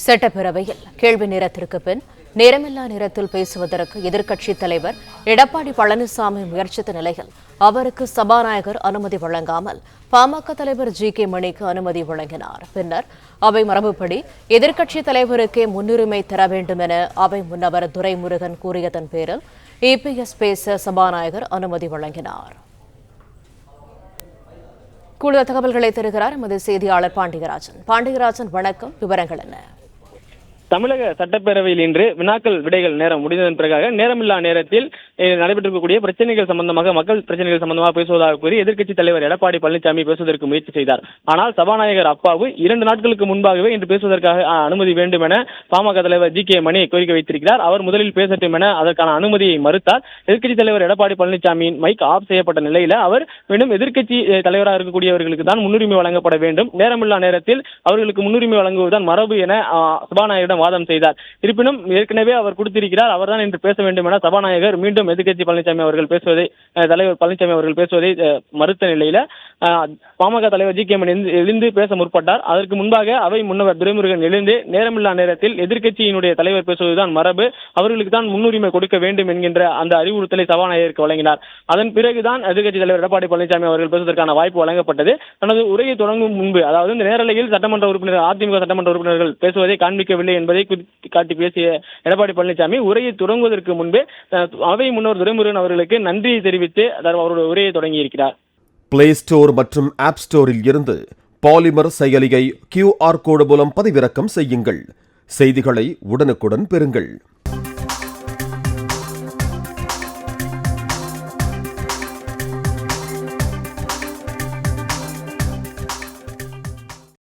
சட்டப்பேரவையில் கேள்வி நேரத்திற்கு பின் நேரமில்லா நேரத்தில் பேசுவதற்கு எதிர்க்கட்சித் தலைவர் எடப்பாடி பழனிசாமி முயற்சித்த நிலையில் அவருக்கு சபாநாயகர் அனுமதி வழங்காமல் பாமக தலைவர் ஜி.கே. மணிக்கு அனுமதி வழங்கினார். பின்னர் அவை மரபுப்படி எதிர்க்கட்சித் தலைவருக்கே முன்னுரிமை தர வேண்டும் என அவை முன்னவர் துரைமுருகன் கூறியதன் பேரில் இபிஎஸ் பேச சபாநாயகர் அனுமதி வழங்கினார். கூடுதல் தகவல்களை தருகிறார் எமது செய்தியாளர் பாண்டியராஜன். வணக்கம், விவரங்கள் என்ன? தமிழக சட்டப்பேரவையில் இன்று வினாக்கள் விடைகள் நேரம் முடிந்ததன் பிறகாக நேரமில்லா நேரத்தில் நடைபெற்றிருக்கக்கூடிய பிரச்சனைகள் சம்பந்தமாக மக்கள் பிரச்சனைகள் சம்பந்தமாக பேசுவதாக கூறி எதிர்க்கட்சித் தலைவர் எடப்பாடி பழனிசாமி பேசுவதற்கு முயற்சி செய்தார். ஆனால் சபாநாயகர் அப்பாவு 2 நாட்களுக்கு முன்பாகவே இன்று பேசுவதற்காக அனுமதி வேண்டும் என பாமக தலைவர் ஜி.கே. மணி கோரிக்கை வைத்திருக்கிறார். அவர் முதலில் பேசட்டும் என அதற்கான அனுமதியை மறுத்தார். எதிர்க்கட்சித் தலைவர் எடப்பாடி பழனிசாமியின் மைக் ஆஃப் செய்யப்பட்ட நிலையில அவர் மீண்டும் எதிர்க்கட்சி தலைவராக இருக்கக்கூடியவர்களுக்கு தான் முன்னுரிமை வழங்கப்பட வேண்டும், நேரமில்லா நேரத்தில் அவர்களுக்கு முன்னுரிமை வழங்குவதுதான் மரபு என சபாநாயகரிடம் வாதம் செய்தார். இருப்பினும் ஏற்கனவே அவர் கொடுத்திருக்கிறார், அவர்தான் இன்று பேச வேண்டும் என சபாநாயகர் மீண்டும் எதிர்க்கட்சி பழனிசாமி அவர்கள் பேசுவதை தலைவர் பழனிசாமி அவர்கள் பேசுவதை மறுத்த நிலையில பாமக தலைவர் ஜி.கே. மணி எழுந்து பேச முற்பட்டார். அதற்கு முன்பாக அவை முன்னவர் துரைமுருகன் எழுந்து நேரமில்லா நேரத்தில் எதிர்க்கட்சியினுடைய தலைவர் பேசுவதுதான் மரபு, அவர்களுக்கு தான் முன்னுரிமை கொடுக்க வேண்டும் என்கின்ற அந்த அறிவுறுத்தலை சபாநாயகருக்கு வழங்கினார். அதன் பிறகுதான் எதிர்க்கட்சி தலைவர் எடப்பாடி பழனிசாமி அவர்கள் பேசுவதற்கான வாய்ப்பு வழங்கப்பட்டது. தனது உரையை தொடங்கும் முன்பு, அதாவது இந்த நேரலையில் சட்டமன்ற உறுப்பினர்கள் அதிமுக சட்டமன்ற உறுப்பினர்கள் பேசுவதை காண்பிக்கவில்லை என்பதை காட்டி பேசிய எடப்பாடி பழனிசாமி உரையை தொடங்குவதற்கு முன்பே அவை முன்னவர் துரைமுருகன் அவர்களுக்கு நன்றியை தெரிவித்து அவருடைய உரையை தொடங்கியிருக்கிறார். பிளே ஸ்டோர் மற்றும் ஆப் ஸ்டோரில் இருந்து பாலிமர் செயலியை QR கோடு மூலம் பதிவிறக்கம் செய்யுங்கள். செய்திகளை உடனுக்குடன் பெறுங்கள்.